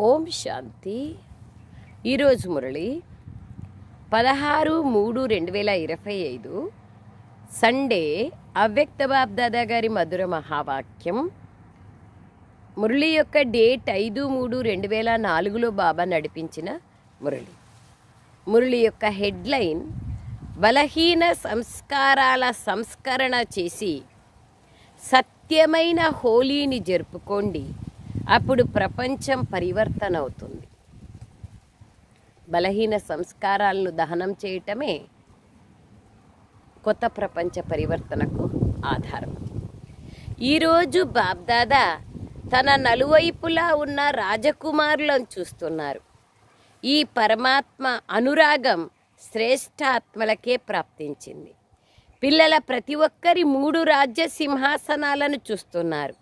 ఓం శాంతి. ఈరోజు మురళి 16/3/2025 సండే. అవ్యక్త బాబ్ దాదా గారి మధుర మహావాక్యం. మురళి యొక్క డేట్ 5/3/2004లో బాబా నడిపించిన మురళి. మురళి యొక్క హెడ్లైన్ బలహీన సంస్కారాల సంస్కరణ చేసి సత్యమైన హోలీని జరుపుకోండి, అప్పుడు ప్రపంచం పరివర్తన అవుతుంది. బలహీన సంస్కారాలను దహనం చేయటమే కొత్త ప్రపంచ పరివర్తనకు ఆధారం. ఈరోజు బాబ్దాదా తన నలువైపులా ఉన్న రాజకుమారులను చూస్తున్నారు. ఈ పరమాత్మ అనురాగం శ్రేష్ఠాత్మలకే ప్రాప్తించింది. పిల్లల ప్రతి ఒక్కరి 3 రాజ్య సింహాసనాలను చూస్తున్నారు.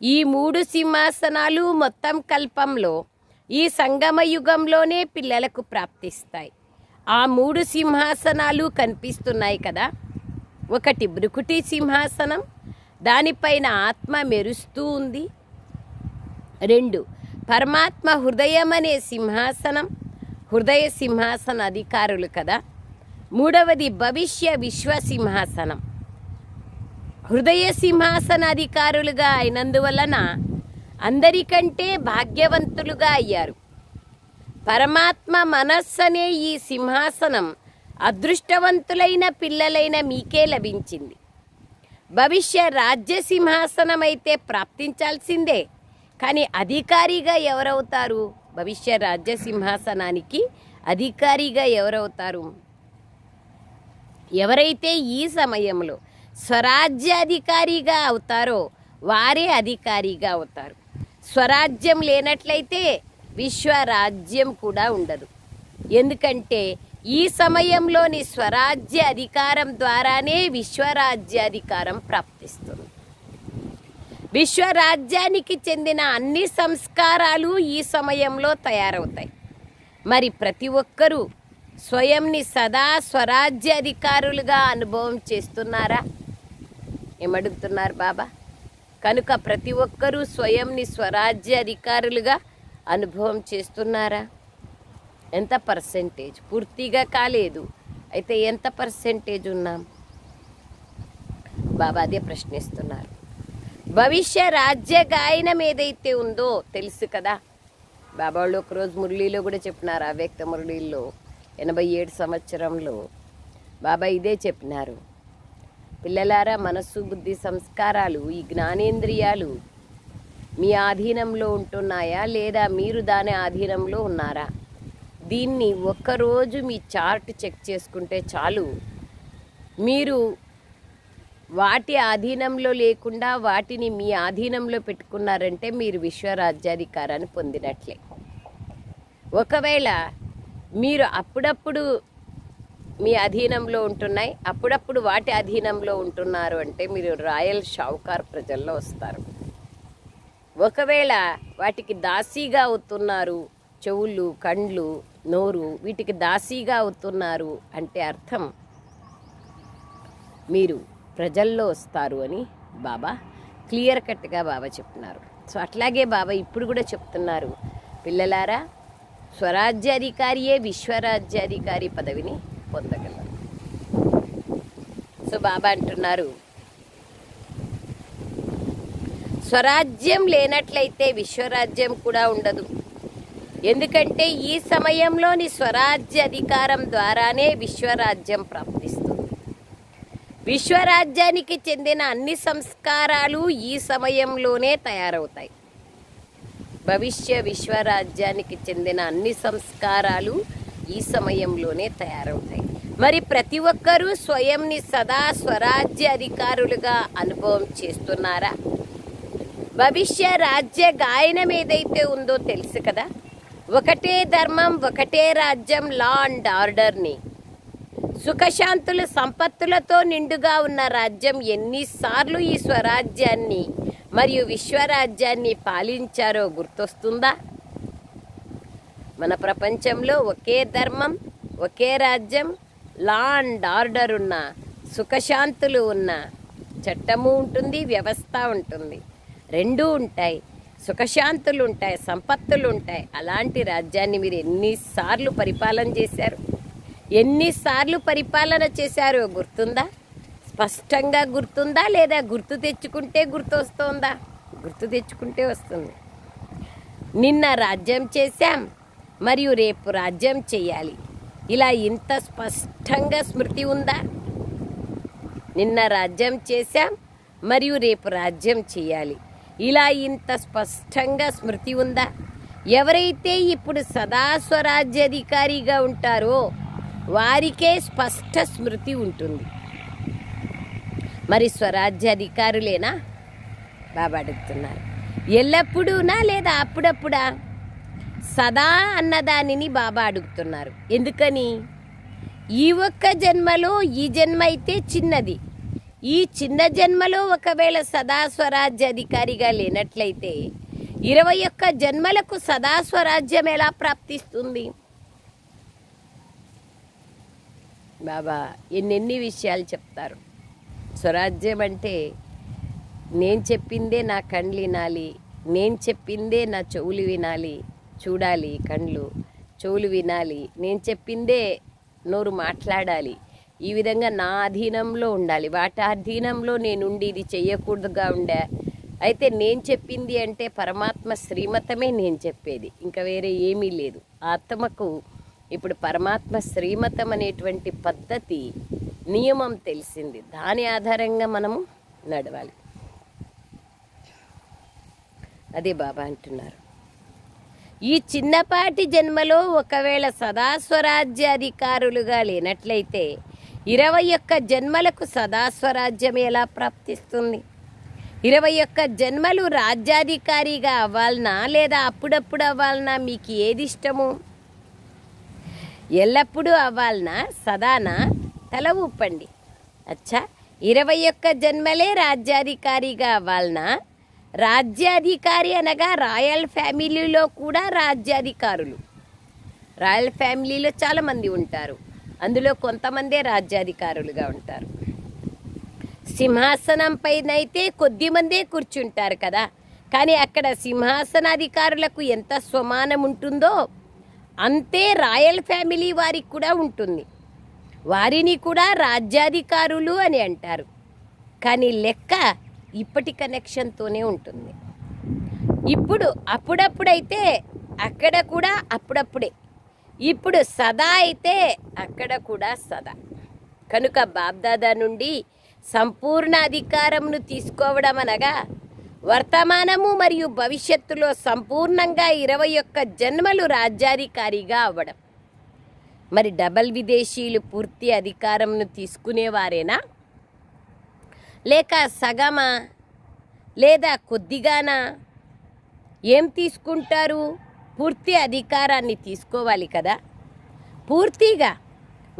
ఈ 3 సింహాసనాలు మొత్తం కల్పంలో ఈ సంగమ యుగంలోనే పిల్లలకు ప్రాప్తిస్తాయి. ఆ 3 సింహాసనాలు కనిపిస్తున్నాయి కదా. ఒకటి భృకుటి సింహాసనం, దానిపైన ఆత్మ మెరుస్తూ ఉంది. 2 పరమాత్మ హృదయం అనే సింహాసనం, హృదయ సింహాసన అధికారులు కదా. 3వది భవిష్య విశ్వ సింహాసనం. హృదయ సింహాసనాధికారులుగా అయినందువలన అందరికంటే భాగ్యవంతులుగా అయ్యారు. పరమాత్మ మనస్సు అనే ఈ సింహాసనం అదృష్టవంతులైన పిల్లలైన మీకే లభించింది. భవిష్య రాజ్య సింహాసనం అయితే ప్రాప్తించాల్సిందే, కానీ అధికారిగా ఎవరవుతారు? భవిష్య రాజ్య సింహాసనానికి అధికారిగా ఎవరవుతారు? ఎవరైతే ఈ సమయంలో స్వరాజ్యాధికారిగా అవుతారో వారే అధికారిగా అవుతారు. స్వరాజ్యం లేనట్లయితే విశ్వరాజ్యం కూడా ఉండదు. ఎందుకంటే ఈ సమయంలోని స్వరాజ్య అధికారం ద్వారానే విశ్వరాజ్యాధికారం ప్రాప్తిస్తుంది. విశ్వరాజ్యానికి చెందిన అన్ని సంస్కారాలు ఈ సమయంలో తయారవుతాయి. మరి ప్రతి ఒక్కరూ స్వయంని సదా స్వరాజ్యాధికారులుగా అనుభవం చేస్తున్నారా? ఏమడుగుతున్నారు బాబా? కనుక ప్రతి ఒక్కరూ స్వయంని స్వరాజ్యాధికారులుగా అనుభవం చేస్తున్నారా? ఎంత పర్సెంటేజ్? పూర్తిగా కాలేదు, అయితే ఎంత పర్సెంటేజ్ ఉన్నాం? బాబా అదే ప్రశ్నిస్తున్నారు. భవిష్య రాజ్య గాయనం ఏదైతే ఉందో తెలుసు కదా. బాబా వాళ్ళు ఒకరోజు మురళీలో కూడా చెప్పినారు. అవ్యక్త మురళీలో 87 సంవత్సరంలో బాబా ఇదే చెప్పినారు. పిల్లలారా, మనస్సు బుద్ధి సంస్కారాలు ఈ జ్ఞానేంద్రియాలు మీ ఆధీనంలో ఉంటున్నాయా లేదా మీరు దాని ఆధీనంలో ఉన్నారా? దీన్ని ఒక్కరోజు మీ చార్ట్ చెక్ చేసుకుంటే చాలు. మీరు వాటి ఆధీనంలో లేకుండా వాటిని మీ ఆధీనంలో పెట్టుకున్నారంటే మీరు విశ్వరాజ్యాధికారాన్ని పొందినట్లే. ఒకవేళ మీరు అప్పుడప్పుడు మీ అధీనంలో ఉంటున్నాయి, అప్పుడప్పుడు వాటి అధీనంలో ఉంటున్నారు అంటే మీరు రాయల్ షావుకార్ ప్రజల్లో వస్తారు. ఒకవేళ వాటికి దాసీగా అవుతున్నారు, చెవులు, కండ్లు, నోరు వీటికి దాసీగా అవుతున్నారు అంటే అర్థం మీరు ప్రజల్లో వస్తారు అని బాబా క్లియర్ కట్గా బాబా చెప్తున్నారు. సో అట్లాగే బాబా ఇప్పుడు కూడా చెప్తున్నారు, పిల్లలారా, స్వరాజ్యాధికారియే విశ్వరాజ్యాధికారి పదవిని పొందగలరు. సో బాబా అంటున్నారు, స్వరాజ్యం లేనట్లయితే విశ్వరాజ్యం కూడా ఉండదు. ఎందుకంటే ఈ సమయంలోని స్వరాజ్య అధికారం ద్వారానే విశ్వరాజ్యం ప్రాప్తిస్తుంది. విశ్వరాజ్యానికి చెందిన అన్ని సంస్కారాలు ఈ సమయంలోనే తయారవుతాయి. భవిష్య విశ్వరాజ్యానికి చెందిన అన్ని సంస్కారాలు ఈ సమయంలోనే తయారవుతాయి. మరి ప్రతి ఒక్కరూ స్వయంని సదా స్వరాజ్య అధికారులుగా అనుభవం చేస్తున్నారా? భవిష్య రాజ్య గాయనం ఏదైతే ఉందో తెలుసు కదా. ఒకటే ధర్మం, ఒకటే రాజ్యం, లా అండ్ ఆర్డర్ని, సుఖశాంతులు సంపత్తులతో నిండుగా ఉన్న రాజ్యం ఎన్నిసార్లు ఈ స్వరాజ్యాన్ని మరియు విశ్వరాజ్యాన్ని పాలించారో గుర్తొస్తుందా? మన ప్రపంచంలో ఒకే ధర్మం, ఒకే రాజ్యం, లా అండ్ ఆర్డర్ ఉన్న, సుఖశాంతులు ఉన్న, చట్టము ఉంటుంది, వ్యవస్థ ఉంటుంది, రెండూ ఉంటాయి. సుఖశాంతులు ఉంటాయి, సంపత్తులు ఉంటాయి. అలాంటి రాజ్యాన్ని మీరు ఎన్నిసార్లు పరిపాలన చేశారు, ఎన్నిసార్లు పరిపాలన చేశారో గుర్తుందా? స్పష్టంగా గుర్తుందా? లేదా గుర్తు తెచ్చుకుంటే గుర్తొస్తుందా? గుర్తు తెచ్చుకుంటే వస్తుంది. నిన్న రాజ్యం చేశాం, మరియు రేపు రాజ్యం చేయాలి. ఇలా ఇంత స్పష్టంగా స్మృతి ఉందా? నిన్న రాజ్యం చేశాం, మరియు రేపు రాజ్యం చేయాలి. ఇలా ఇంత స్పష్టంగా స్మృతి ఉందా? ఎవరైతే ఇప్పుడు సదా స్వరాజ్యాధికారిగా ఉంటారో వారికే స్పష్ట స్మృతి ఉంటుంది. మరి స్వరాజ్యాధికారులేనా? బాబా అడుగుతున్నారు. ఎల్లప్పుడూనా లేదా అప్పుడప్పుడా? సదా అన్నదానిని బాబా అడుగుతున్నారు. ఎందుకని? ఈ ఒక్క జన్మలో ఈ జన్మ అయితే చిన్నది. ఈ చిన్న జన్మలో ఒకవేళ సదా స్వరాజ్యాధికారిగా లేనట్లయితే 21 జన్మలకు సదా స్వరాజ్యం ఎలా ప్రాప్తిస్తుంది? బాబా ఎన్నెన్ని విషయాలు చెప్తారు. స్వరాజ్యం అంటే నేను చెప్పిందే నా కళ్ళు వినాలి, నేను చెప్పిందే నా చెవులు వినాలి, చూడాలి కళ్ళు, చెవులు వినాలి, నేను చెప్పిందే నోరు మాట్లాడాలి. ఈ విధంగా నా అధీనంలో ఉండాలి, వాటి అధీనంలో నేనుండి ఇది చెయ్యకూడదుగా ఉండే. అయితే నేను చెప్పింది అంటే పరమాత్మ శ్రీమతమే నేను చెప్పేది, ఇంకా వేరే ఏమీ లేదు. ఆత్మకు ఇప్పుడు పరమాత్మ శ్రీమతం అనేటువంటి పద్ధతి, నియమం తెలిసింది. దాని ఆధారంగా మనము నడవాలి. అదే బాబా అంటున్నారు. ఈ చిన్నపాటి జన్మలో ఒకవేళ సదా స్వరాజ్యాధికారులుగా లేనట్లయితే 21 జన్మలకు సదా స్వరాజ్యం ఎలా ప్రాప్తిస్తుంది? 21 జన్మలు రాజ్యాధికారిగా అవ్వాలనా లేదా అప్పుడప్పుడు అవ్వాలనా? మీకు ఏది ఇష్టము? ఎల్లప్పుడూ అవ్వాలనా, సదానా? తల ఊపండి. అచ్చా, 21 జన్మలే రాజ్యాధికారిగా అవ్వాలనా? రాజ్యాధికారి అనగా రాయల్ ఫ్యామిలీలో కూడా రాజ్యాధికారులు. రాయల్ ఫ్యామిలీలో చాలామంది ఉంటారు, అందులో కొంతమందే రాజ్యాధికారులుగా ఉంటారు. సింహాసనం పైన అయితే కొద్దిమందే కూర్చుంటారు కదా, కానీ అక్కడ సింహాసనాధికారులకు ఎంత స్వమానం ఉంటుందో అంతే రాయల్ ఫ్యామిలీ వారికి కూడా ఉంటుంది. వారిని కూడా రాజ్యాధికారులు అని అంటారు. కానీ లెక్క ఇప్పటి కనెక్షన్తోనే ఉంటుంది. ఇప్పుడు అప్పుడప్పుడైతే అక్కడ కూడా అప్పుడప్పుడే, ఇప్పుడు సదా అయితే అక్కడ కూడా సదా. కనుక బాబ్దాదా నుండి సంపూర్ణ అధికారమును తీసుకోవడం అనగా వర్తమానము మరియు భవిష్యత్తులో సంపూర్ణంగా 21 జన్మలు రాజ్యాధికారిగా అవ్వడం. మరి డబల్ విదేశీయులు పూర్తి అధికారంను తీసుకునేవారేనా, లేక సగమా, లేదా కొద్దిగానా? ఏం తీసుకుంటారు? పూర్తి అధికారాన్ని తీసుకోవాలి కదా, పూర్తిగా.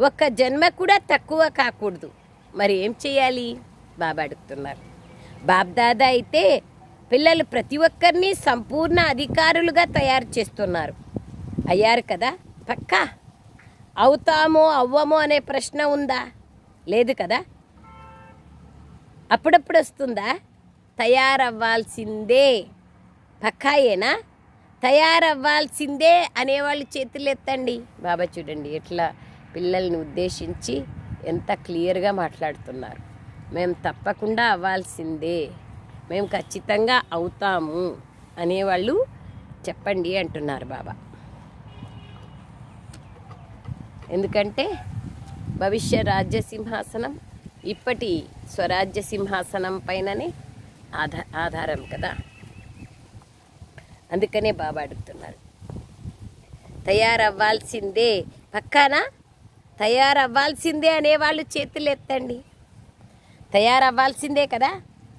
ఒక్క జన్మ కూడా తక్కువ కాకూడదు. మరి ఏం చేయాలి? బాబా అడుగుతున్నారు. బాబ్దాదా అయితే పిల్లలు ప్రతి ఒక్కరిని సంపూర్ణ అధికారులుగా తయారు చేస్తున్నారు. అయ్యారు కదా, పక్కా. అవుతామో అవ్వమో అనే ప్రశ్న ఉందా? లేదు కదా. అప్పుడప్పుడు వస్తుందా? తయారవ్వాల్సిందే. పక్కాయేనా? తయారవ్వాల్సిందే అనేవాళ్ళు చేతులు ఎత్తండి. బాబా చూడండి ఎట్లా పిల్లల్ని ఉద్దేశించి ఎంత క్లియర్గా మాట్లాడుతున్నారు. మేము తప్పకుండా అవ్వాల్సిందే, మేము ఖచ్చితంగా అవుతాము అనేవాళ్ళు చెప్పండి అంటున్నారు బాబా. ఎందుకంటే భవిష్య రాజ్య సింహాసనం ఇప్పటి స్వరాజ్య సింహాసనం పైననే ఆధారం కదా. అందుకనే బాబా అడుగుతున్నారు. తయారవ్వాల్సిందే, పక్కానా? తయారవ్వాల్సిందే అనేవాళ్ళు చేతులు ఎత్తండి. తయారవ్వాల్సిందే కదా.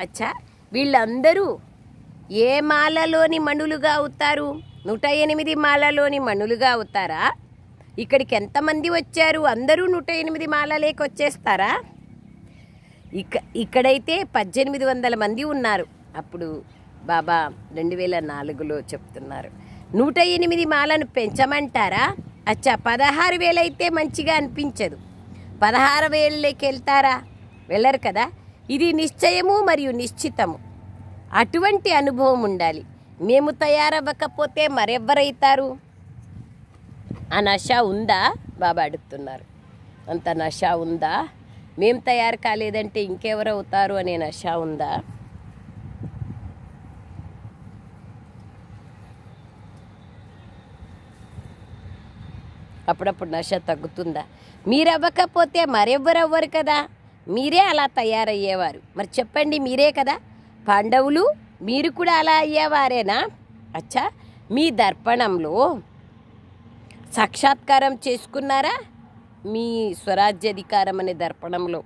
అచ్చా, వీళ్ళందరూ ఏ మాలలోని మణులుగా అవుతారు? 108 మాలలోని మణులుగా అవుతారా? ఇక్కడికి ఎంతమంది వచ్చారు? అందరూ 108 మాలలేకి వచ్చేస్తారా? ఇక్కడైతే 1800 మంది ఉన్నారు. అప్పుడు బాబా 2004లో చెప్తున్నారు 108 మాలను పెంచమంటారా? అచ్చా, 16,000 అయితే మంచిగా అనిపించదు. 16,000లోకి వెళ్తారా? వెళ్ళరు కదా. ఇది నిశ్చయము మరియు నిశ్చితము. అటువంటి అనుభవం ఉండాలి. మేము తయారవ్వకపోతే మరెవ్వరైతారు? ఆ నష ఉందా బాబా అడుగుతున్నారు. అంత నష ఉందా? మేం తయారు కాలేదంటే ఇంకెవరవుతారు అనే నష ఉందా? అప్పుడప్పుడు నష తగ్గుతుందా? మీరవ్వకపోతే మరెవ్వరవ్వరు కదా, మీరే అలా తయారయ్యేవారు. మరి చెప్పండి, మీరే కదా పాండవులు, మీరు కూడా అలా అయ్యేవారేనా? అచ్చా, మీ దర్పణంలో సాక్షాత్కారం చేసుకున్నారా? మీ స్వరాజ్యాధికారం అనే దర్పణంలో,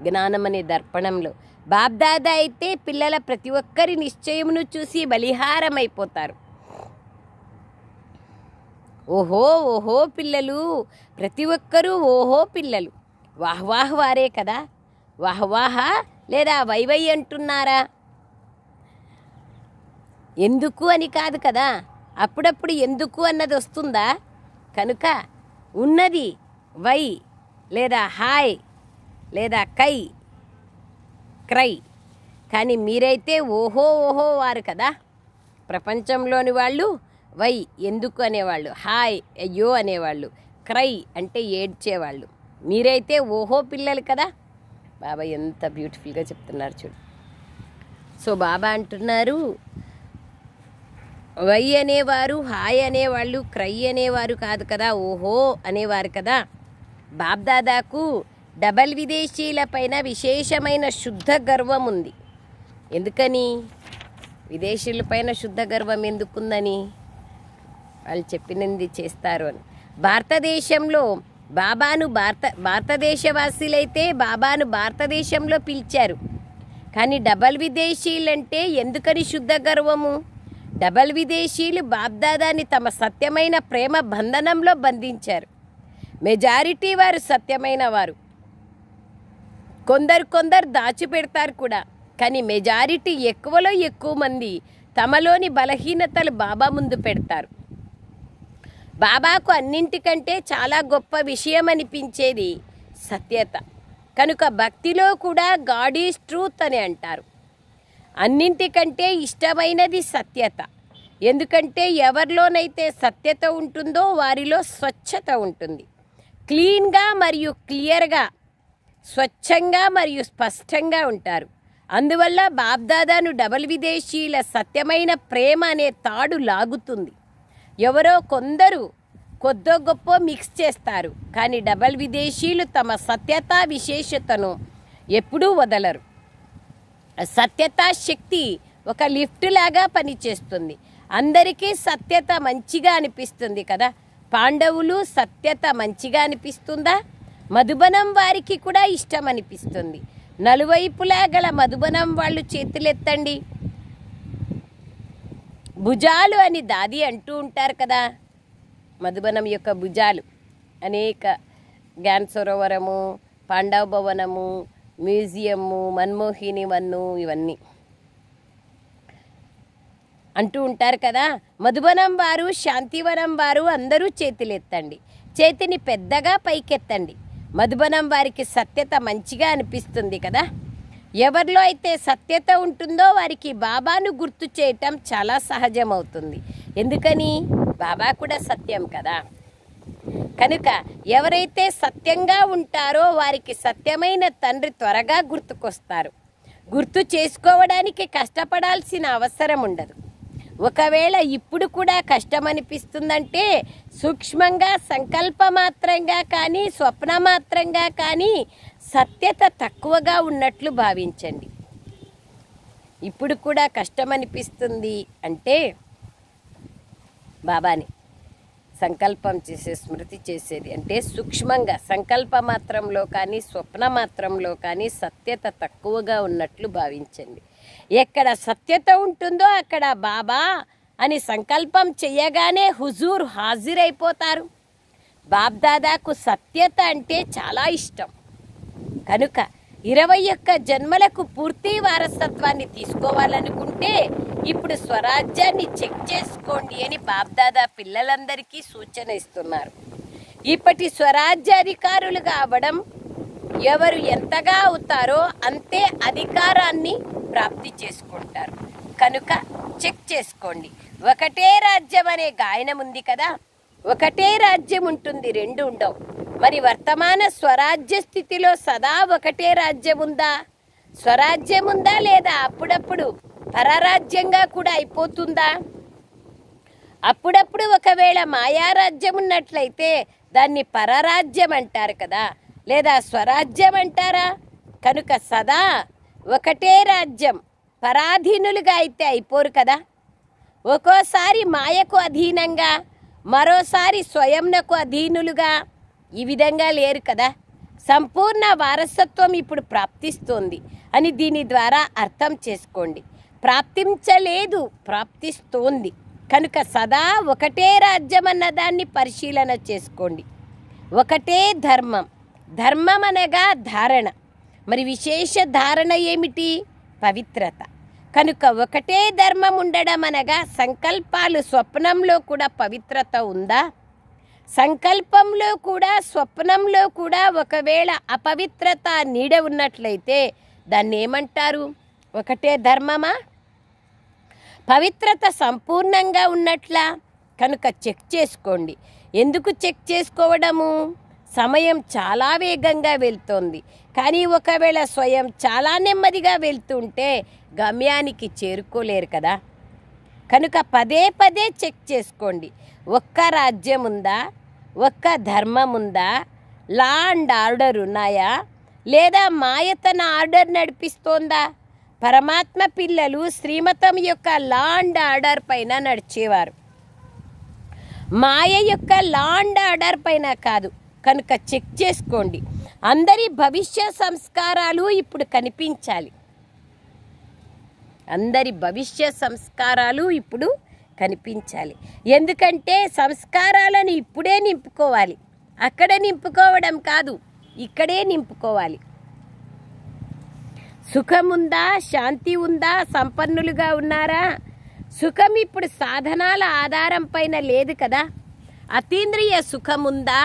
జ్ఞానం అనే దర్పణంలో బాబ్దాదా అయితే పిల్లల ప్రతి ఒక్కరి నిశ్చయమును చూసి బలిహారమైపోతారు. ఓహో ఓహో పిల్లలు, ప్రతి ఒక్కరూ ఓహో పిల్లలు. వాహ్వాహ్ వారే కదా. వాహ్వాహ లేదా వైవై అంటున్నారా? ఎందుకు అని కాదు కదా, అప్పుడప్పుడు ఎందుకు అన్నది వస్తుందా? కనుక ఉన్నది వై లేదా హాయ్ లేదా కై క్రై. కానీ మీరైతే ఓహో ఓహో వారు కదా. ప్రపంచంలోని వాళ్ళు వై ఎందుకు అనేవాళ్ళు, హాయ్ అయ్యో అనేవాళ్ళు, క్రై అంటే ఏడ్చేవాళ్ళు. మీరైతే ఓహో పిల్లలు కదా. బాబా ఎంత బ్యూటిఫుల్గా చెప్తున్నారు చూడు. సో బాబా అంటున్నారు, వై అనేవారు, హాయ్ అనేవాళ్ళు, క్రై అనేవారు కాదు కదా, ఓహో అనేవారు కదా. బాబ్దాదాకు డబల్ విదేశీల పైన విశేషమైన శుద్ధ గర్వం ఉంది. ఎందుకని? విదేశీయుల పైన శుద్ధ గర్వం ఎందుకుందని? వాళ్ళు చెప్పినది చేస్తారు అని. భారతదేశంలో బాబాను భారతదేశవాసులైతే బాబాను భారతదేశంలో పిలిచారు. కానీ డబల్ విదేశీయులంటే ఎందుకని శుద్ధ గర్వము? డబల్ విదేశీయులు బాబ్దాదాని తమ సత్యమైన ప్రేమ బంధనంలో బంధించారు. మెజారిటీ వారు సత్యమైన వారు, కొందరు దాచిపెడతారు కూడా. కానీ మెజారిటీ ఎక్కువలో ఎక్కువ మంది తమలోని బలహీనతలు బాబా ముందు పెడతారు. బాబాకు అన్నింటికంటే చాలా గొప్ప విషయం అనిపించేది సత్యత. కనుక భక్తిలో కూడా గాడ్ ఈజ్ ట్రూత్ అని అంటారు. అన్నింటికంటే ఇష్టమైనది సత్యత. ఎందుకంటే ఎవరిలోనైతే సత్యత ఉంటుందో వారిలో స్వచ్ఛత ఉంటుంది. క్లీన్గా మరియు క్లియర్గా, స్వచ్ఛంగా మరియు స్పష్టంగా ఉంటారు. అందువల్ల బాబ్దాదాను డబల్ విదేశీయుల సత్యమైన ప్రేమ అనే తాడు లాగుతుంది. ఎవరో కొందరు కొద్దో గొప్ప మిక్స్ చేస్తారు, కానీ డబల్ విదేశీయులు తమ సత్యతా విశేషతను ఎప్పుడూ వదలరు. సత్యతా శక్తి ఒక లిఫ్ట్ లాగా పనిచేస్తుంది. అందరికీ సత్యత మంచిగా అనిపిస్తుంది కదా. పాండవులు సత్యత మంచిగా అనిపిస్తుందా? మధుబనం వారికి కూడా ఇష్టం అనిపిస్తుంది. నలువైపులా గల మధుబనం వాళ్ళు చేతులెత్తండి. భుజాలు అని దాది అంటూ ఉంటారు కదా. మధుబనం యొక్క భుజాలు అనేక జ్ఞాన సరోవరము, పాండవ భవనము, మ్యూజియము, మన్మోహిని వన్ను ఇవన్నీ అంటూ ఉంటారు కదా. మధుబనం వారు, శాంతివనం వారు అందరూ చేతులెత్తండి. చేతిని పెద్దగా పైకెత్తండి. మధుబనం వారికి సత్యత మంచిగా అనిపిస్తుంది కదా. ఎవరిలో అయితే సత్యత ఉంటుందో వారికి బాబాను గుర్తు చేయటం చాలా సహజమవుతుంది. ఎందుకని? బాబా కూడా సత్యం కదా. కనుక ఎవరైతే సత్యంగా ఉంటారో వారికి సత్యమైన తండ్రి త్వరగా గుర్తుకొస్తారు. గుర్తు చేసుకోవడానికి కష్టపడాల్సిన అవసరం ఉండదు. ఒకవేళ ఇప్పుడు కూడా కష్టం అనిపిస్తుందంటే సూక్ష్మంగా, సంకల్పమాత్రంగా కానీ, స్వప్నమాత్రంగా కానీ సత్యత తక్కువగా ఉన్నట్లు భావించండి. ఇప్పుడు కూడా కష్టం అనిపిస్తుంది అంటే బాబాని సంకల్పం చేసే, స్మృతి చేసేది అంటే సూక్ష్మంగా, సంకల్పమాత్రంలో కానీ, స్వప్నమాత్రంలో కానీ సత్యత తక్కువగా ఉన్నట్లు భావించండి. ఎక్కడ సత్యత ఉంటుందో అక్కడ బాబా అని సంకల్పం చేయగానే హుజూర్ హాజరైపోతారు. బాబ్దాదాకు సత్యత అంటే చాలా ఇష్టం. కనుక 21 జన్మలకు పూర్తి వారసత్వాన్ని తీసుకోవాలనుకుంటే ఇప్పుడు స్వరాజ్యాన్ని చెక్ చేసుకోండి అని బాబ్దాదా పిల్లలందరికీ సూచన ఇస్తున్నారు. ఇప్పటి స్వరాజ్యాధికారులుగా అవ్వడం ఎవరు ఎంతగా అవుతారో అంతే అధికారాన్ని ప్రాప్తి చేసుకుంటారు. కనుక చెక్ చేసుకోండి. ఒకటే రాజ్యం అనే గాయనం ఉంది కదా, ఒకటే రాజ్యం ఉంటుంది, రెండు ఉండవు. మరి వర్తమాన స్వరాజ్య స్థితిలో సదా ఒకటే రాజ్యం ఉందా? స్వరాజ్యం ఉందా లేదా అప్పుడప్పుడు పరరాజ్యంగా కూడా అయిపోతుందా? అప్పుడప్పుడు ఒకవేళ మాయారాజ్యం ఉన్నట్లయితే దాన్ని పరరాజ్యం అంటారు కదా, లేదా స్వరాజ్యం అంటారా? కనుక సదా ఒకటే రాజ్యం, పరాధీనులుగా అయితే అయిపోరు కదా. ఒక్కోసారి మాయకు అధీనంగా, మరోసారి స్వయంనకు అధీనులుగా, ఈ విధంగా లేరు కదా. సంపూర్ణ వారసత్వం ఇప్పుడు ప్రాప్తిస్తోంది అని దీని ద్వారా అర్థం చేసుకోండి. ప్రాప్తించలేదు, ప్రాప్తిస్తోంది. కనుక సదా ఒకటే రాజ్యం అన్నదాన్ని పరిశీలన చేసుకోండి. ఒకటే ధర్మం, ధర్మం అనగా ధారణ. మరి విశేష ధారణ ఏమిటి? పవిత్రత. కనుక ఒకటే ధర్మం ఉండడం అనగా సంకల్పాలు, స్వప్నంలో కూడా పవిత్రత ఉందా? సంకల్పంలో కూడా స్వప్నంలో కూడా ఒకవేళ అపవిత్రత నీడ ఉన్నట్లయితే దాన్ని ఏమంటారు? ఒకటే ధర్మమా? పవిత్రత సంపూర్ణంగా ఉన్నట్లా? కనుక చెక్ చేసుకోండి. ఎందుకు చెక్ చేసుకోవడము? సమయం చాలా వేగంగా వెళ్తోంది, కానీ ఒకవేళ స్వయం చాలా నెమ్మదిగా వెళ్తుంటే గమ్యానికి చేరుకోలేరు కదా. కనుక పదే పదే చెక్ చేసుకోండి. ఒక్క రాజ్యం ఉందా? ఒక్క ధర్మం ఉందా? లా అండ్ ఆర్డర్ ఉన్నాయా? లేదా మాయ తన ఆర్డర్ నడిపిస్తోందా? పరమాత్మ పిల్లలు శ్రీమతం యొక్క లా అండ్ ఆర్డర్ పైన నడిచేవారు, మాయ యొక్క లా అండ్ ఆర్డర్ పైన కాదు. కనుక చెక్ చేసుకోండి. అందరి భవిష్య సంస్కారాలు ఇప్పుడు కనిపించాలి. అందరి భవిష్య సంస్కారాలు ఇప్పుడు కనిపించాలి. ఎందుకంటే సంస్కారాలను ఇప్పుడే నింపుకోవాలి. అక్కడ నింపుకోవడం కాదు, ఇక్కడే నింపుకోవాలి. సుఖం ఉందా? శాంతి ఉందా? సంపన్నులుగా ఉన్నారా? సుఖం ఇప్పుడు సాధనాల ఆధారం పైన లేదు కదా. అతీంద్రియ సుఖం ఉందా?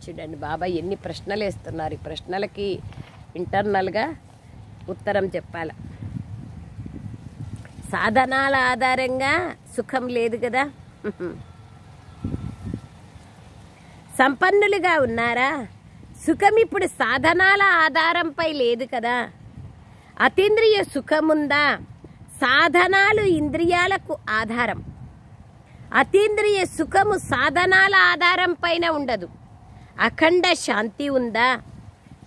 చూడండి బాబా ఎన్ని ప్రశ్నలు వేస్తున్నారు. ఈ ప్రశ్నలకి ఇంటర్నల్గా ఉత్తరం చెప్పాలి. సాధనాల ఆధారంగా సుఖం లేదు కదా. సంపన్నులుగా ఉన్నారా? సుఖం ఇప్పుడు సాధనాల ఆధారంపై లేదు కదా. అతీంద్రియ సుఖముందా? సాధనాలు ఇంద్రియాలకు ఆధారం. అతీంద్రియ సుఖము సాధనాల ఆధారం పైన ఉండదు. అఖండ శాంతి ఉందా?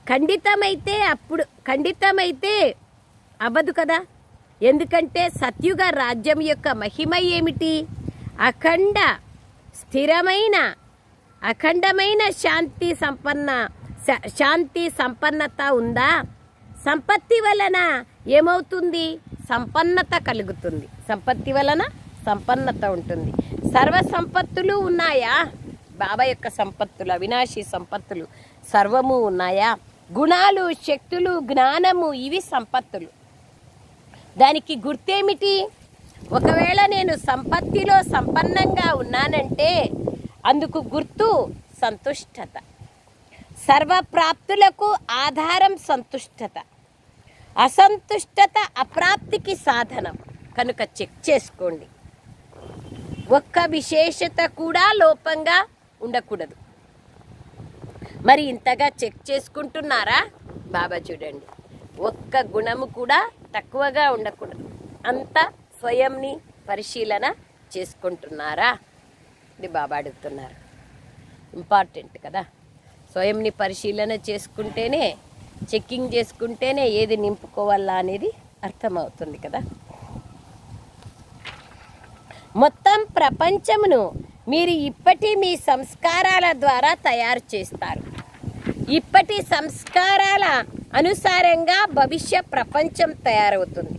ఖండితమైతే అవ్వదు కదా. ఎందుకంటే సత్యుగ రాజ్యం యొక్క మహిమ ఏమిటి? అఖండమైన శాంతి సంపన్నత ఉందా? సంపత్తి వలన ఏమవుతుంది? సంపన్నత కలుగుతుంది. సంపత్తి వలన సంపన్నత ఉంటుంది. సర్వ సంపత్తులు ఉన్నాయా? బాబా యొక్క సంపత్తులు, అవినాశి సంపత్తులు సర్వము ఉన్నాయా? గుణాలు, శక్తులు, జ్ఞానము, ఇవి సంపత్తులు. దానికి గుర్తేమిటి? ఒకవేళ నేను సంపత్తిలో సంపన్నంగా ఉన్నానంటే అందుకు గుర్తు సంతుష్టత. సర్వప్రాప్తులకు ఆధారం సంతుష్టత. అసంతుష్టత అప్రాప్తికి సాధనం. కనుక చెక్ చేసుకోండి. ఒక్క విశేషత కూడా లోపంగా ఉండకూడదు. మరి ఇంతగా చెక్ చేసుకుంటున్నారా? బాబా చూడండి, ఒక్క గుణము కూడా తక్కువగా ఉండకూడదు. అంత స్వయంని పరిశీలన చేసుకుంటున్నారా? ఇది బాబా అడుగుతున్నారు. ఇంపార్టెంట్ కదా. స్వయంని పరిశీలన చేసుకుంటేనే, చెక్కింగ్ చేసుకుంటేనే ఏది నింపుకోవాలా అనేది అర్థమవుతుంది కదా. మొత్తం ప్రపంచమును మీరు ఇప్పటి మీ సంస్కారాల ద్వారా తయారు చేస్తారు. ఇప్పటి సంస్కారాల అనుసారంగా భవిష్య ప్రపంచం తయారవుతుంది.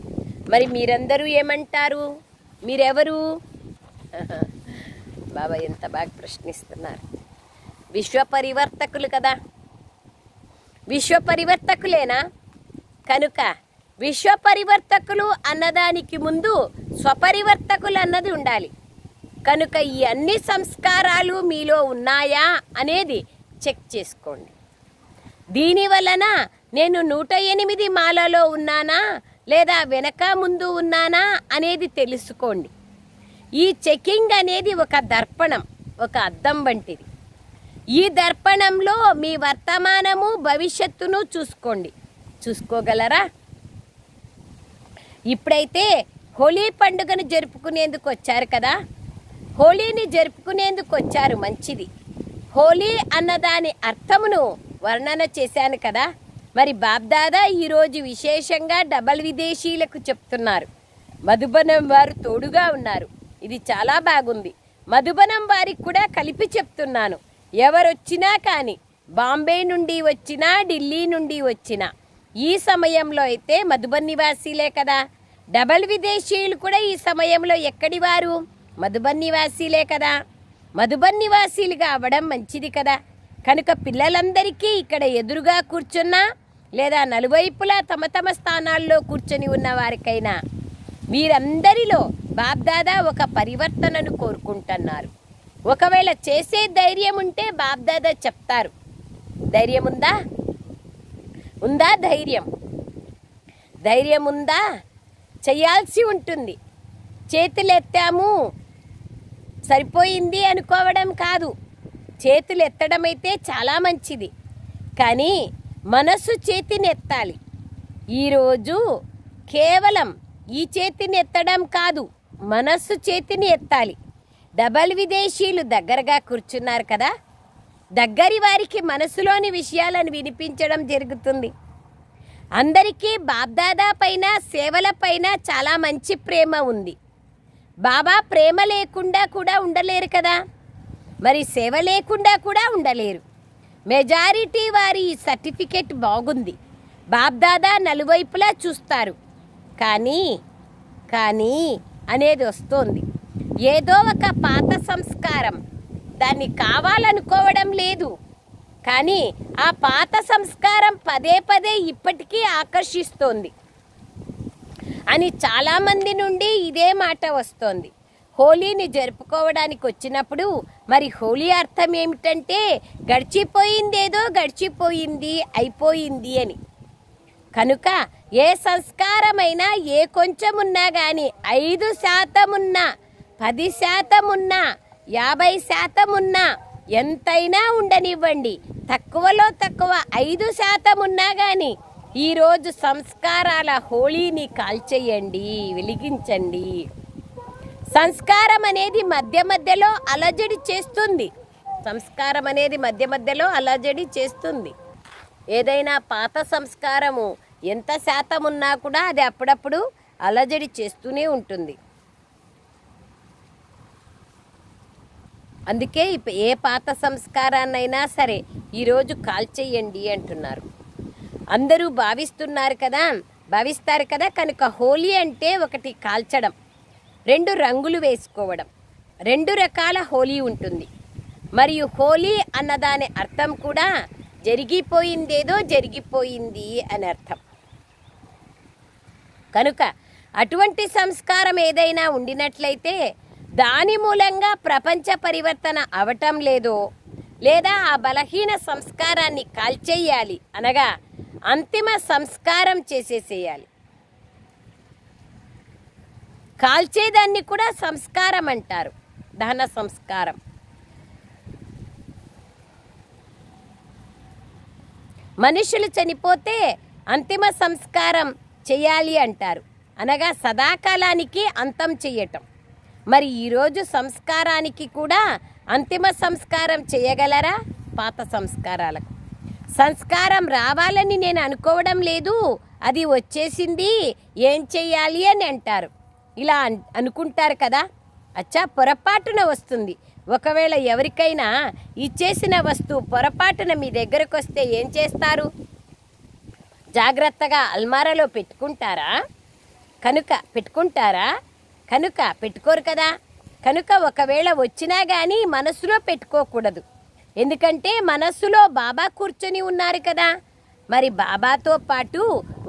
మరి మీరందరూ ఏమంటారు? మీరెవరు? బాబా ఎంత బాగా ప్రశ్నిస్తున్నారు. విశ్వ పరివర్తకులు కదా. విశ్వ పరివర్తకులేనా? కనుక విశ్వ పరివర్తకులు అన్నదానికి ముందు స్వపరివర్తకులు అన్నది ఉండాలి. కనుక ఈ అన్ని సంస్కారాలు మీలో ఉన్నాయా అనేది చెక్ చేసుకోండి. దీని వలన నేను 108 మాలలో ఉన్నానా, లేదా వెనక ముందు ఉన్నానా అనేది తెలుసుకోండి. ఈ చెకింగ్ అనేది ఒక దర్పణం, ఒక అద్దం వంటిది. ఈ దర్పణంలో మీ వర్తమానము భవిష్యత్తును చూసుకోండి. చూసుకోగలరా? ఇప్పుడైతే హోలీ పండుగను జరుపుకునేందుకు వచ్చారు కదా, హోలీని జరుపుకునేందుకు వచ్చారు, మంచిది. హోలీ అన్నదాని అర్థమును వర్ణన చేశాను కదా. మరి బాబ్దాదా ఈరోజు విశేషంగా డబల్ విదేశీలకు చెప్తున్నారు. మధుబనం వారు తోడుగా ఉన్నారు. ఇది చాలా బాగుంది. మధుబనం వారికి కూడా కలిపి చెప్తున్నాను. ఎవరొచ్చినా కానీ, బాంబే నుండి వచ్చినా, ఢిల్లీ నుండి వచ్చినా, ఈ సమయంలో అయితే మధుబన్ నివాసీలే కదా. డబల్ విదేశీయులు కూడా ఈ సమయంలో ఎక్కడి వారు? మధుబన్ నివాసీలే కదా. మధుబన్ నివాసీలుగా అవ్వడం మంచిది కదా. కనుక పిల్లలందరికీ ఇక్కడ ఎదురుగా కూర్చున్నా లేదా నలువైపులా తమ తమ స్థానాల్లో కూర్చొని ఉన్న వారికైనా వీరందరిలో బాబ్దాదా ఒక పరివర్తనను కోరుకుంటున్నారు. ఒకవేళ చేసే ధైర్యం ఉంటే బాబ్దాదా చెప్తారు. ధైర్యం ఉందా? ఉందా ధైర్యం? ధైర్యం ఉందా? చేయాల్సి ఉంటుంది. చేతులు ఎత్తాము సరిపోయింది అనుకోవడం కాదు. చేతులు ఎత్తడం అయితే చాలా మంచిది, కానీ మనసు చేతిని ఎత్తాలి. ఈరోజు కేవలం ఈ చేతిని ఎత్తడం కాదు, మనస్సు చేతిని ఎత్తాలి. డబల్ విదేశీయులు దగ్గరగా కూర్చున్నారు కదా, దగ్గరి వారికి మనసులోని విషయాలను వినిపించడం జరుగుతుంది. అందరికీ బాబ్దాదా పైన, సేవల పైన చాలా మంచి ప్రేమ ఉంది. బాబా ప్రేమ లేకుండా కూడా ఉండలేరు కదా, మరి సేవ లేకుండా కూడా ఉండలేరు. మెజారిటీ వారి సర్టిఫికెట్ బాగుంది. బాబ్దాదా నలువైపులా చూస్తారు. కానీ అనేది వస్తోంది. ఏదో ఒక పాత సంస్కారం, దాన్ని కావాలనుకోవడం లేదు, కానీ ఆ పాత సంస్కారం పదే పదే ఇప్పటికీ ఆకర్షిస్తోంది అని చాలామంది నుండి ఇదే మాట వస్తోంది. హోలీని జరుపుకోవడానికి వచ్చినప్పుడు మరి హోలీ అర్థం ఏమిటంటే గడిచిపోయిందేదో గడిచిపోయింది, అయిపోయింది అని. కనుక ఏ సంస్కారమైనా ఏ కొంచెం ఉన్నా కానీ 5% ఉన్నా, 10% ఉన్నా, 50% ఉన్నా, ఎంతైనా ఉండనివ్వండి, తక్కువలో తక్కువ 5% ఉన్నా కానీ ఈరోజు సంస్కారాల హోలీని కాల్చేయండి, వెలిగించండి. సంస్కారం అనేది మధ్య మధ్యలో అలజడి చేస్తుంది. సంస్కారం అనేది మధ్య మధ్యలో అలజడి చేస్తుంది. ఏదైనా పాత సంస్కారము ఎంత శాతం ఉన్నా కూడా అది అప్పుడప్పుడు అలజడి చేస్తూనే ఉంటుంది. అందుకే ఏ పాత సంస్కారాన్నైనా సరే ఈరోజు కాల్చేయండి అంటున్నారు. అందరూ భావిస్తారు కదా. కనుక హోలీ అంటే ఒకటి కాల్చడం, 2 రంగులు వేసుకోవడం, 2 రకాల హోలీ ఉంటుంది. మరియు హోలీ అన్నదాని అర్థం కూడా జరిగిపోయిందేదో జరిగిపోయింది అని అర్థం. కనుక అటువంటి సంస్కారం ఏదైనా ఉండినట్లయితే దాని మూలంగా ప్రపంచ పరివర్తన అవటం లేదో, లేదా ఆ బలహీన సంస్కారాన్ని కాల్చేయాలి, అనగా అంతిమ సంస్కారం చేసేసేయాలి. కాల్చేదాన్ని కూడా సంస్కారం అంటారు, దహన సంస్కారం. మనుషులు చనిపోతే అంతిమ సంస్కారం చేయాలి అంటారు, అనగా సదాకాలానికి అంతం చెయ్యటం. మరి ఈరోజు సంస్కారానికి కూడా అంతిమ సంస్కారం చేయగలరా? పాత సంస్కారాలకు సంస్కారం రావాలని నేను అనుకోవడం లేదు, అది వచ్చేసింది, ఏం చెయ్యాలి అని అంటారు. ఇలా అనుకుంటారు కదా. అచ్చా, పొరపాటున వస్తుంది. ఒకవేళ ఎవరికైనా ఇచ్చేసిన వస్తువు పొరపాటున మీ దగ్గరకు వస్తే ఏం చేస్తారు? జాగ్రత్తగా అల్మారాలో పెట్టుకుంటారా? కనుక పెట్టుకోరు కదా. కనుక ఒకవేళ వచ్చినా కానీ మనసులో పెట్టుకోకూడదు. ఎందుకంటే మనస్సులో బాబా కూర్చొని ఉన్నారు కదా. మరి బాబాతో పాటు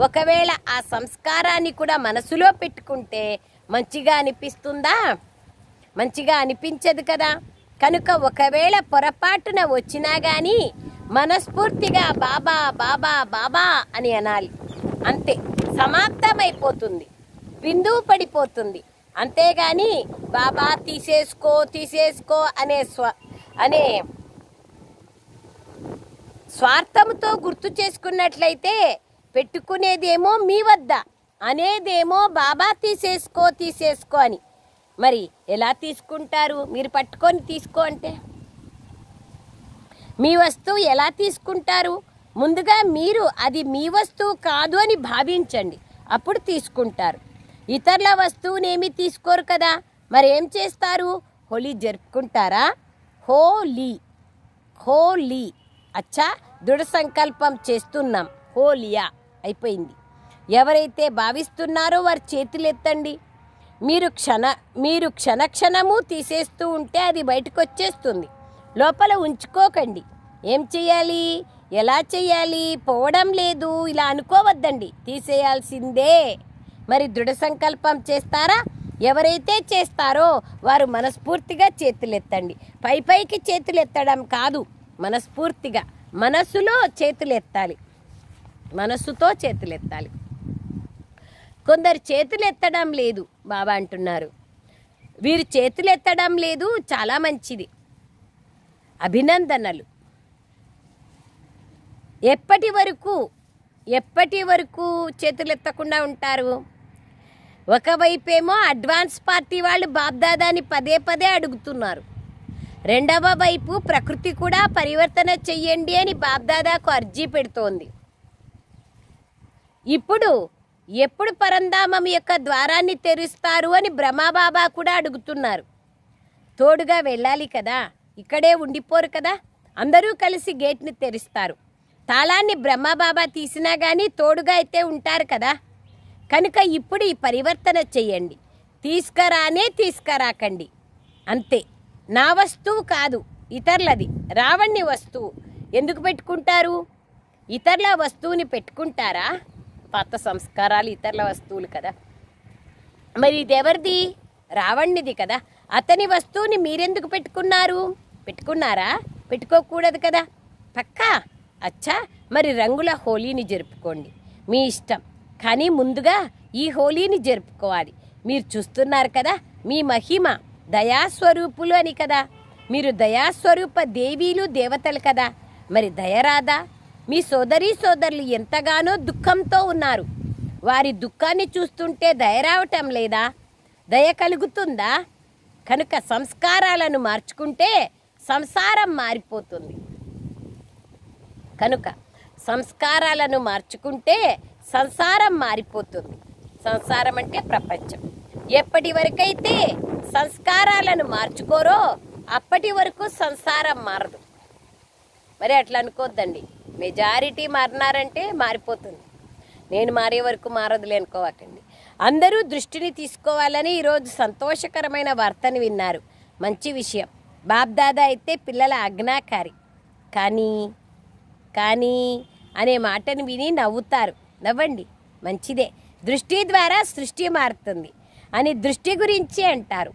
ఒకవేళ ఆ సంస్కారాన్ని కూడా మనసులో పెట్టుకుంటే మంచిగా అనిపిస్తుందా? మంచిగా అనిపించదు కదా. కనుక ఒకవేళ పొరపాటున వచ్చినా కానీ మనస్ఫూర్తిగా బాబా బాబా బాబా అని అనాలి, అంతే. సమాప్తమైపోతుంది, బిందువు పడిపోతుంది. అంతేగాని బాబా తీసేసుకో తీసేసుకో అనే స్వార్థంతో గుర్తు చేసుకున్నట్లయితే పెట్టుకునేదేమో మీ వద్ద, అనేదేమో బాబా తీసేసుకో తీసేసుకో అని. మరి ఎలా తీసుకుంటారు? మీరు పట్టుకొని తీసుకో అంటే మీ వస్తువు ఎలా తీసుకుంటారు? ముందుగా మీరు అది మీ వస్తువు కాదు అని భావించండి, అప్పుడు తీసుకుంటారు. ఇతరుల వస్తువునేమి తీసుకోరు కదా, మరి ఏం చేస్తారు? హోలీ జరుపుకుంటారా? హోలీ హోలీ అచ్చా, దృఢ సంకల్పం చేస్తున్నాం, హోలియా అయిపోయింది. ఎవరైతే భావిస్తున్నారో వారు చేతులు ఎత్తండి. మీరు క్షణక్షణము తీసేస్తూ ఉంటే అది బయటకు వచ్చేస్తుంది, లోపల ఉంచుకోకండి. ఏం చేయాలి, ఎలా చేయాలి? పోవడం లేదు ఇలా అనుకోవద్దండి, తీసేయాల్సిందే. మరి దృఢ సంకల్పం చేస్తారా? ఎవరైతే చేస్తారో వారు మనస్ఫూర్తిగా చేతులెత్తండి. పైకి చేతులెత్తడం కాదు, మనస్ఫూర్తిగా మనస్సులో చేతులెత్తాలి, మనస్సుతో చేతులెత్తాలి. కొందరు చేతులెత్తడం లేదు బాబా అంటున్నారు. వీరు చేతులెత్తడం లేదు, చాలా మంచిది, అభినందనలు. ఎప్పటి వరకు చేతులెత్తకుండా ఉంటారు? ఒకవైపేమో అడ్వాన్స్ పార్టీ వాళ్ళు బాబ్దాదాని పదే పదే అడుగుతున్నారు, రెండవ వైపు ప్రకృతి కూడా పరివర్తన చెయ్యండి అని బాబ్దాదాకు అర్జీ పెడుతోంది. ఇప్పుడు ఎప్పుడు పరంధామం యొక్క ద్వారాన్ని తెరుస్తారు అని బ్రహ్మబాబా కూడా అడుగుతున్నారు. తోడుగా వెళ్ళాలి కదా, ఇక్కడే ఉండిపోరు కదా, అందరూ కలిసి గేట్ని తెరుస్తారు. తాళాన్ని బ్రహ్మబాబా తీసినా కానీ తోడుగా అయితే ఉంటారు కదా. కనుక ఇప్పుడు ఈ పరివర్తన చెయ్యండి, తీసుకురాకండి, అంతే. నా వస్తువు కాదు, ఇతరులది. రావణ్ణి వస్తువు ఎందుకు పెట్టుకుంటారు? ఇతరుల వస్తువుని పెట్టుకుంటారా? పాత సంస్కారాలు ఇతరుల వస్తువులు కదా. మరి ఇది ఎవరిది? రావణ్ణిది కదా. అతని వస్తువుని మీరెందుకు పెట్టుకున్నారా? పెట్టుకోకూడదు కదా. పక్కా? అచ్చా, మరి రంగుల హోలీని జరుపుకోండి, మీ ఇష్టం. కానీ ముందుగా ఈ హోలీని జరుపుకోవాలి. మీరు చూస్తున్నారు కదా, మీ మహిమ దయాస్వరూపులు అని కదా. మీరు దయాస్వరూప దేవీలు దేవతలు కదా. మరి దయరాదా? మీ సోదరులు ఎంతగానో దుఃఖంతో ఉన్నారు. వారి దుఃఖాన్ని చూస్తుంటే దయ రావటం లేదా? దయ కలుగుతుందా? కనుక సంస్కారాలను మార్చుకుంటే సంసారం మారిపోతుంది. కనుక సంస్కారాలను మార్చుకుంటే సంసారం మారిపోతుంది. సంసారం అంటే ప్రపంచం. ఎప్పటి వరకైతే సంస్కారాలను మార్చుకోరో అప్పటి వరకు సంసారం మారదు. మరి అట్లా అనుకోద్దండి, మెజారిటీ మారినారంటే మారిపోతుంది, నేను మారే వరకు మారదులే అనుకోవకండి. అందరూ దృష్టిని తీసుకోవాలని ఈరోజు సంతోషకరమైన వార్తని విన్నారు. మంచి విషయం. బాబ్దాదా అయితే పిల్లల ఆజ్ఞాకారి. కానీ అనే మాటను విని నవ్వుతారు. నవ్వండి, మంచిదే. దృష్టి ద్వారా సృష్టి మారుతుంది అని దృష్టి గురించి అంటారు.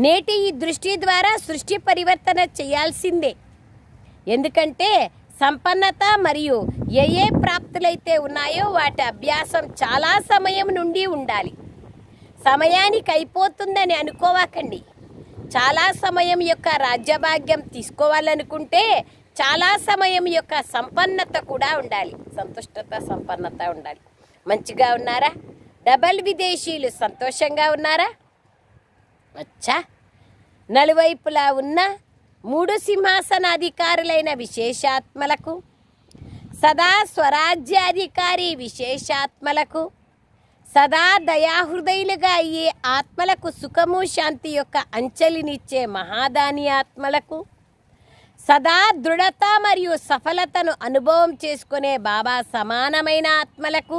నేటి ఈ దృష్టి ద్వారా సృష్టి పరివర్తన చేయాల్సిందే. ఎందుకంటే సంపన్నత మరియు ఏ ప్రాప్తులైతే ఉన్నాయో వాటి అభ్యాసం చాలా సమయం నుండి ఉండాలి. సమయానికి అయిపోతుందని అనుకోవకండి. చాలా సమయం యొక్క రాజ్యభాగ్యం తీసుకోవాలనుకుంటే చాలా సమయం యొక్క సంపన్నత కూడా ఉండాలి, సంతుష్టత సంపన్నత ఉండాలి. మంచిగా ఉన్నారా? డబల్ విదేశీయులు సంతోషంగా ఉన్నారా? అచ్చా, నలువైపులా ఉన్న 3 సింహాసనాధికారులైన విశేషాత్మలకు, సదా స్వరాజ్యాధికారి విశేషాత్మలకు, సదా దయాహృదయులుగా అయ్యే ఆత్మలకు సుఖము శాంతి యొక్క అంచెలినిచ్చే మహాదాని ఆత్మలకు, సదా దృఢత మరియు సఫలతను అనుభవం చేసుకునే బాబా సమానమైన ఆత్మలకు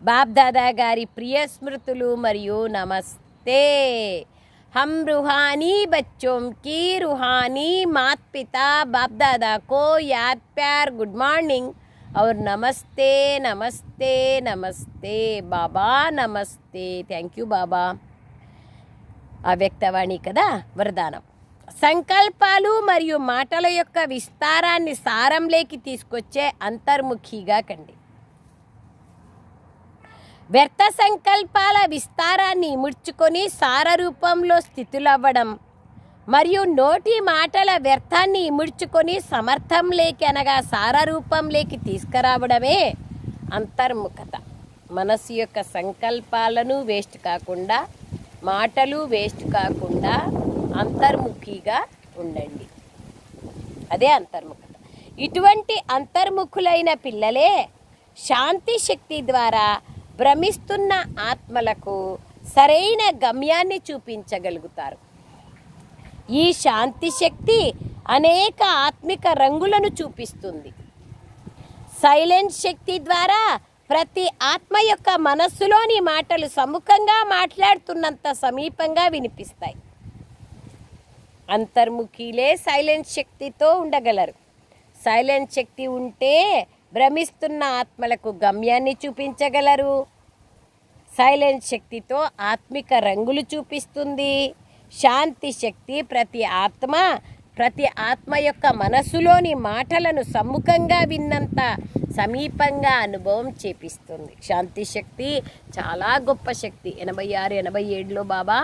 బాబ్దాదా గారి ప్రియ స్మృతులు మరియు నమస్తే. हम रूहानी बच्चों की रूहानी मात पिता बाप दादा को याद प्यार गुड मॉर्निंग और नमस्ते नमस्ते नमस्ते बाबा नमस्ते. థ్యాంక్ యూ బాబా. అవ్యక్తవాణి కదా వరదానం. సంకల్పాలు మరియు మాటల యొక్క విస్తారాన్ని సారంలోకి తీసుకొచ్చే అంతర్ముఖిగా కండి. వ్యర్థ సంకల్పాల విస్తారాన్ని ఇముడ్చుకొని సారరూపంలో స్థితులవ్వడం మరియు నోటి మాటల వ్యర్థాన్ని ఇముడ్చుకొని సమర్థంలోకి అనగా సారరూపంలోకి తీసుకురావడమే అంతర్ముఖత. మనసు యొక్క సంకల్పాలను వేస్ట్ కాకుండా, మాటలు వేస్ట్ కాకుండా అంతర్ముఖిగా ఉండండి. అదే అంతర్ముఖత. ఇటువంటి అంతర్ముఖులైన పిల్లలే శాంతి శక్తి ద్వారా భ్రమిస్తున్న ఆత్మలకు సరైన గమ్యాన్ని చూపించగలుగుతారు. ఈ శాంతి శక్తి అనేక ఆత్మిక రంగులను చూపిస్తుంది. సైలెన్స్ శక్తి ద్వారా ప్రతి ఆత్మ యొక్క మనస్సులోని మాటలు సముఖంగా మాట్లాడుతున్నంత సమీపంగా వినిపిస్తాయి. అంతర్ముఖిలే సైలెన్స్ శక్తితో ఉండగలరు. సైలెన్స్ శక్తి ఉంటే భ్రమిస్తున్న ఆత్మలకు గమ్యాన్ని చూపించగలరు. సైలెన్స్ శక్తితో ఆత్మిక రంగులు చూపిస్తుంది. శాంతి శక్తి ప్రతి ఆత్మ యొక్క మనసులోని మాటలను సమ్ముఖంగా విన్నంత సమీపంగా అనుభవం చేపిస్తుంది. శాంతి శక్తి చాలా గొప్ప శక్తి. 86, 87లో బాబా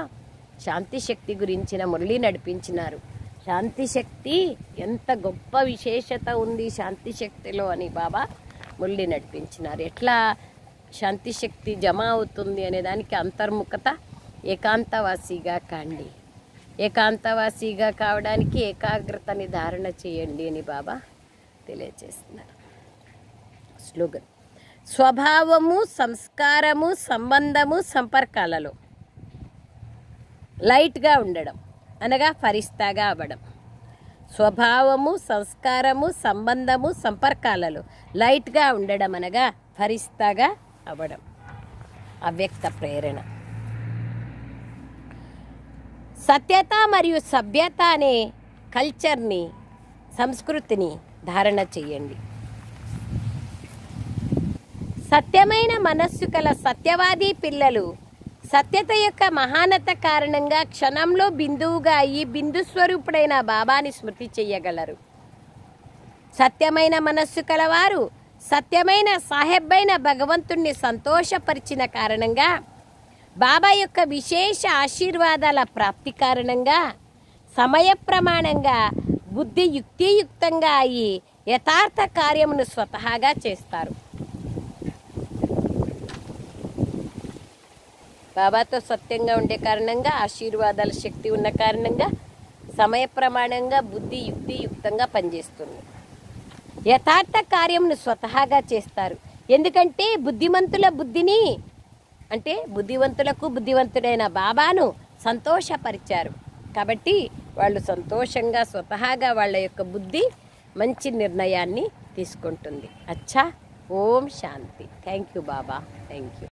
శాంతి శక్తి గురించిన మురళి నడిపించినారు. శాంతి శక్తి ఎంత గొప్ప విశేషత ఉంది శాంతి శక్తిలో అని బాబా మురళి నడిపించినారు. ఎట్లా శాంతి శక్తి జమ అవుతుంది అనే దానికి అంతర్ముఖత. ఏకాంతవాసిగా కాండి. ఏకాంతవాసిగా కావడానికి ఏకాగ్రతని ధారణ చేయండి అని బాబా తెలియజేస్తున్నారు. స్లోగన్: స్వభావము, సంస్కారము, సంబంధము, సంపర్కాలలో లైట్గా ఉండడం అనగా ఫరిస్తాగా అవ్వడం. స్వభావము, సంస్కారము, సంబంధము, సంపర్కాలలో లైట్గా ఉండడం అనగా ఫరిస్తాగా అవ్వడం. అవ్యక్త ప్రేరణ. సత్యత మరియు సభ్యత అనే కల్చర్ని, సంస్కృతిని ధారణ చేయండి. సత్యమైన మనస్సు కల సత్యవాది పిల్లలు సత్యత యొక్క మహానత కారణంగా క్షణంలో బిందువుగా అయ్యి బిందు స్వరూపుడైన బాబాని స్మృతి చెయ్యగలరు. సత్యమైన మనస్సు కలవారు సత్యమైన సాహెబ్బైన భగవంతుణ్ణి సంతోషపరిచిన కారణంగా బాబా యొక్క విశేష ఆశీర్వాదాల ప్రాప్తి కారణంగా సమయ ప్రమాణంగా బుద్ధి యుక్తియుక్తంగా అయ్యి యథార్థ కార్యమును స్వతహాగా చేస్తారు. బాబాతో సత్యంగా ఉండే కారణంగా, ఆశీర్వాదాల శక్తి ఉన్న కారణంగా సమయ ప్రమాణంగా బుద్ధి యుక్తియుక్తంగా పనిచేస్తుంది. యథార్థ కార్యమును స్వతహాగా చేస్తారు. ఎందుకంటే బుద్ధిమంతుల బుద్ధిని అంటే బుద్ధివంతులకు బుద్ధివంతుడైన బాబాను సంతోషపరిచారు. కాబట్టి వాళ్ళు సంతోషంగా స్వతహాగా వాళ్ళ యొక్క బుద్ధి మంచి నిర్ణయాన్ని తీసుకుంటుంది. అచ్చా. ఓం శాంతి. Thank you Baba. Thank you.